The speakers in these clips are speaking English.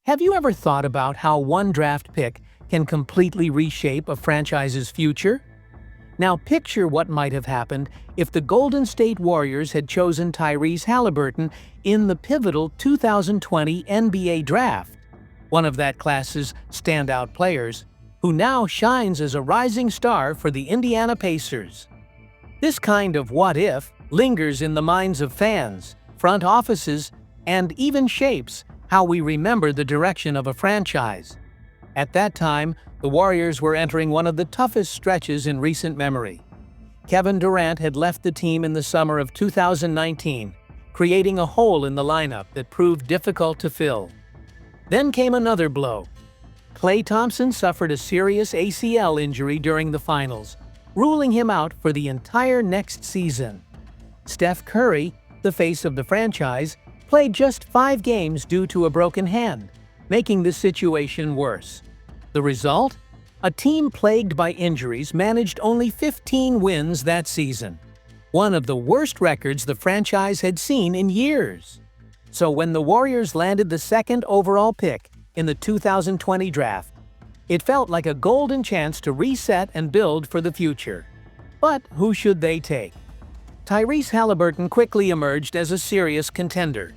Have you ever thought about how one draft pick can completely reshape a franchise's future? Now picture what might have happened if the Golden State Warriors had chosen Tyrese Halliburton in the pivotal 2020 NBA Draft, one of that class's standout players, who now shines as a rising star for the Indiana Pacers. This kind of what-if lingers in the minds of fans, front offices, and even shapes how we remember the direction of a franchise. At that time, the Warriors were entering one of the toughest stretches in recent memory. Kevin Durant had left the team in the summer of 2019, creating a hole in the lineup that proved difficult to fill. Then came another blow. Klay Thompson suffered a serious ACL injury during the finals, ruling him out for the entire next season. Steph Curry, the face of the franchise, played just 5 games due to a broken hand, making the situation worse. The result? A team plagued by injuries managed only 15 wins that season, one of the worst records the franchise had seen in years. So when the Warriors landed the second overall pick in the 2020 draft, it felt like a golden chance to reset and build for the future. But who should they take? Tyrese Halliburton quickly emerged as a serious contender.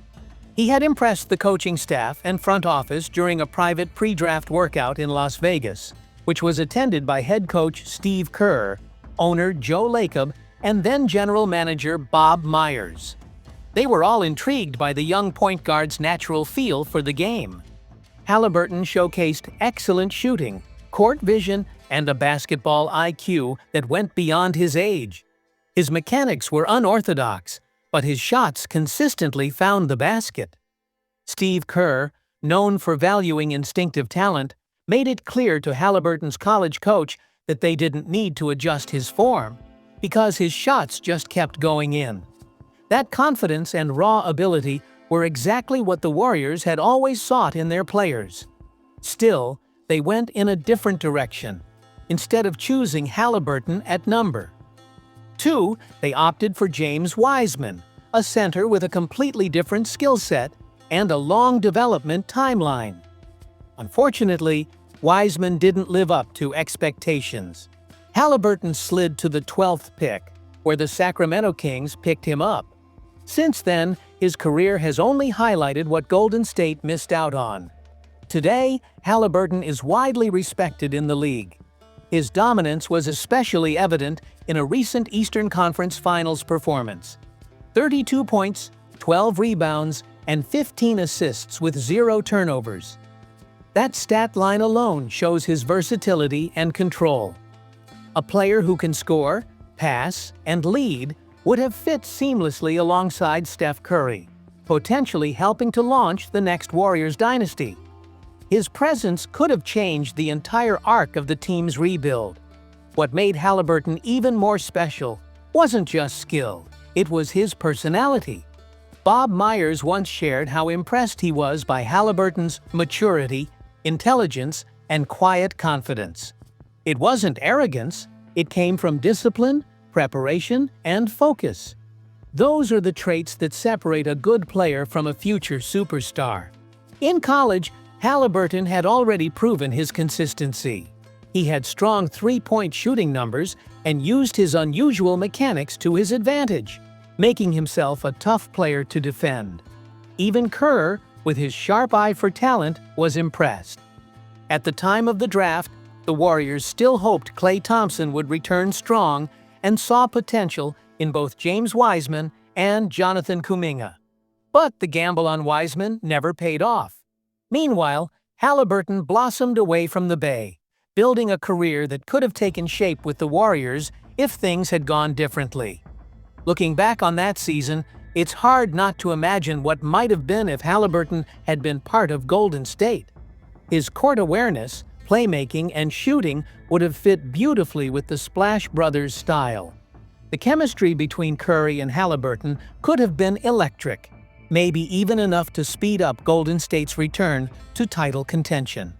He had impressed the coaching staff and front office during a private pre-draft workout in Las Vegas, which was attended by head coach Steve Kerr, owner Joe Lacob, and then general manager Bob Myers. They were all intrigued by the young point guard's natural feel for the game. Halliburton showcased excellent shooting, court vision, and a basketball IQ that went beyond his age. His mechanics were unorthodox, but his shots consistently found the basket. Steve Kerr, known for valuing instinctive talent, made it clear to Halliburton's college coach that they didn't need to adjust his form, because his shots just kept going in. That confidence and raw ability were exactly what the Warriors had always sought in their players. Still, they went in a different direction. Instead of choosing Halliburton at number 2, they opted for James Wiseman, a center with a completely different skill set and a long development timeline. Unfortunately, Wiseman didn't live up to expectations. Halliburton slid to the 12th pick, where the Sacramento Kings picked him up. Since then, his career has only highlighted what Golden State missed out on. Today, Halliburton is widely respected in the league. His dominance was especially evident in a recent Eastern Conference Finals performance. 32 points, 12 rebounds, and 15 assists with 0 turnovers. That stat line alone shows his versatility and control. A player who can score, pass, and lead would have fit seamlessly alongside Steph Curry, potentially helping to launch the next Warriors dynasty. His presence could have changed the entire arc of the team's rebuild. What made Halliburton even more special wasn't just skill, it was his personality. Bob Myers once shared how impressed he was by Halliburton's maturity, intelligence, and quiet confidence. It wasn't arrogance, it came from discipline, preparation, and focus. Those are the traits that separate a good player from a future superstar. In college, Halliburton had already proven his consistency. He had strong three-point shooting numbers and used his unusual mechanics to his advantage, making himself a tough player to defend. Even Kerr, with his sharp eye for talent, was impressed. At the time of the draft, the Warriors still hoped Klay Thompson would return strong and saw potential in both James Wiseman and Jonathan Kuminga. But the gamble on Wiseman never paid off. Meanwhile, Halliburton blossomed away from the Bay, building a career that could have taken shape with the Warriors if things had gone differently. Looking back on that season, it's hard not to imagine what might have been if Halliburton had been part of Golden State. His court awareness, playmaking, and shooting would have fit beautifully with the Splash Brothers style. The chemistry between Curry and Halliburton could have been electric, maybe even enough to speed up Golden State's return to title contention.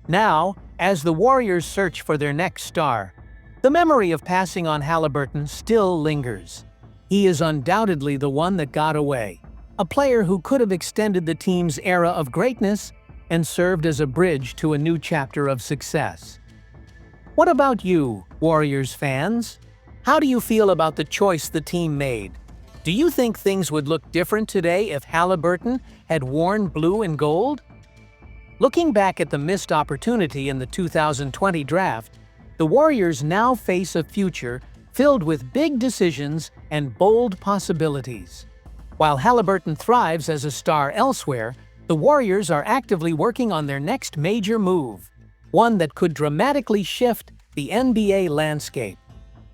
Now, as the Warriors search for their next star, the memory of passing on Halliburton still lingers. He is undoubtedly the one that got away, a player who could have extended the team's era of greatness and served as a bridge to a new chapter of success. What about you, Warriors fans? How do you feel about the choice the team made? Do you think things would look different today if Halliburton had worn blue and gold? Looking back at the missed opportunity in the 2020 draft, the Warriors now face a future filled with big decisions and bold possibilities. While Halliburton thrives as a star elsewhere, the Warriors are actively working on their next major move, one that could dramatically shift the NBA landscape.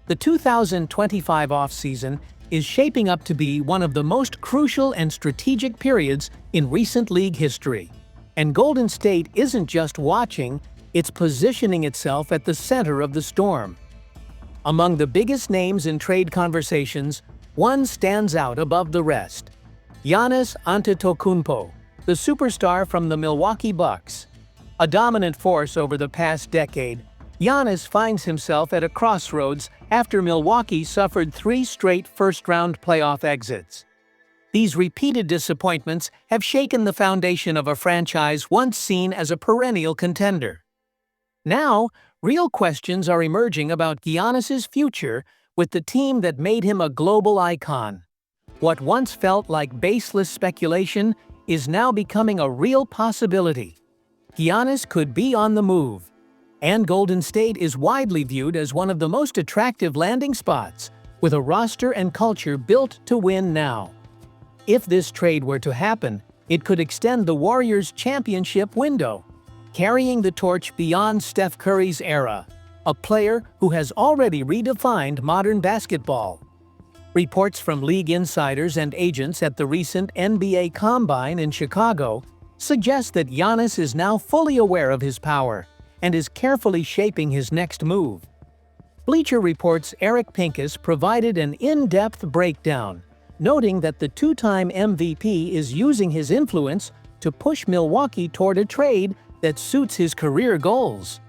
The 2025 offseason is shaping up to be one of the most crucial and strategic periods in recent league history. And Golden State isn't just watching, it's positioning itself at the center of the storm. Among the biggest names in trade conversations, one stands out above the rest: Giannis Antetokounmpo, the superstar from the Milwaukee Bucks. A dominant force over the past decade, Giannis finds himself at a crossroads after Milwaukee suffered 3 straight first-round playoff exits. These repeated disappointments have shaken the foundation of a franchise once seen as a perennial contender. Now, real questions are emerging about Giannis's future with the team that made him a global icon. What once felt like baseless speculation is now becoming a real possibility. Giannis could be on the move, and Golden State is widely viewed as one of the most attractive landing spots, with a roster and culture built to win now. If this trade were to happen, it could extend the Warriors' championship window, carrying the torch beyond Steph Curry's era, a player who has already redefined modern basketball. Reports from league insiders and agents at the recent NBA Combine in Chicago suggest that Giannis is now fully aware of his power and is carefully shaping his next move. Bleacher Report's Eric Pincus provided an in-depth breakdown, noting that the two-time MVP is using his influence to push Milwaukee toward a trade that suits his career goals.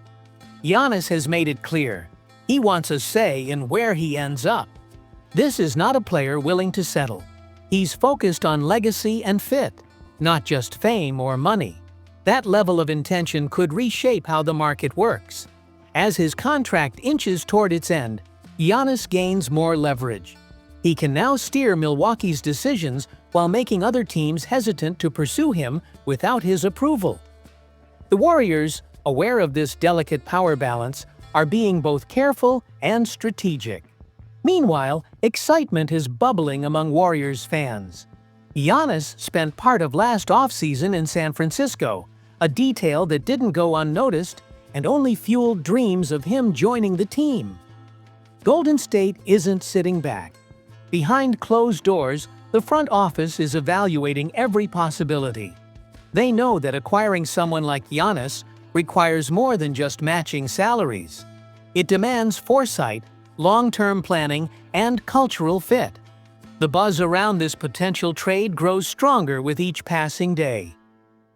Giannis has made it clear he wants a say in where he ends up. This is not a player willing to settle. He's focused on legacy and fit, not just fame or money. That level of intention could reshape how the market works. As his contract inches toward its end, Giannis gains more leverage. He can now steer Milwaukee's decisions while making other teams hesitant to pursue him without his approval. The Warriors, aware of this delicate power balance, are being both careful and strategic. Meanwhile, excitement is bubbling among Warriors fans. Giannis spent part of last offseason in San Francisco, a detail that didn't go unnoticed and only fueled dreams of him joining the team. Golden State isn't sitting back. Behind closed doors, the front office is evaluating every possibility. They know that acquiring someone like Giannis requires more than just matching salaries. It demands foresight, long-term planning, and cultural fit. The buzz around this potential trade grows stronger with each passing day.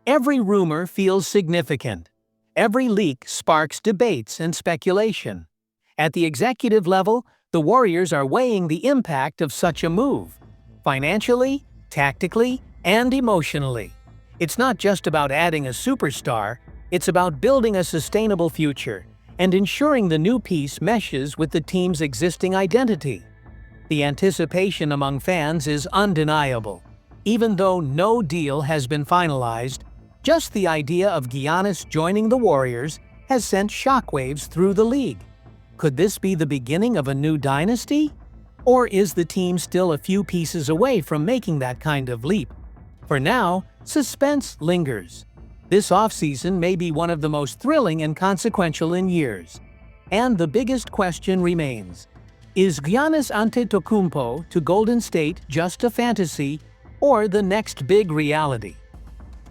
Every rumor feels significant. Every leak sparks debates and speculation. At the executive level, the Warriors are weighing the impact of such a move, financially, tactically, and emotionally. It's not just about adding a superstar, it's about building a sustainable future and ensuring the new piece meshes with the team's existing identity. The anticipation among fans is undeniable. Even though no deal has been finalized, just the idea of Giannis joining the Warriors has sent shockwaves through the league. Could this be the beginning of a new dynasty? Or is the team still a few pieces away from making that kind of leap? For now, suspense lingers. This offseason may be one of the most thrilling and consequential in years. And the biggest question remains: is Giannis Antetokounmpo to Golden State just a fantasy or the next big reality?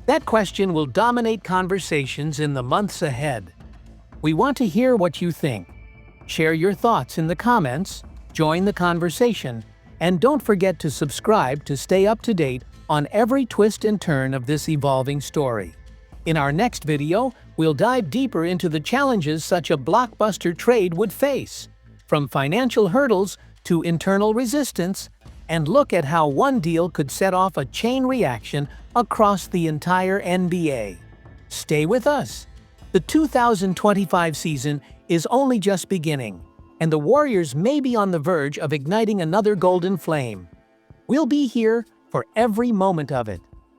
That question will dominate conversations in the months ahead. We want to hear what you think. Share your thoughts in the comments, join the conversation, and don't forget to subscribe to stay up to date on every twist and turn of this evolving story. In our next video, we'll dive deeper into the challenges such a blockbuster trade would face, from financial hurdles to internal resistance, and look at how one deal could set off a chain reaction across the entire NBA. Stay with us. The 2025 season is only just beginning, and the Warriors may be on the verge of igniting another golden flame. We'll be here for every moment of it.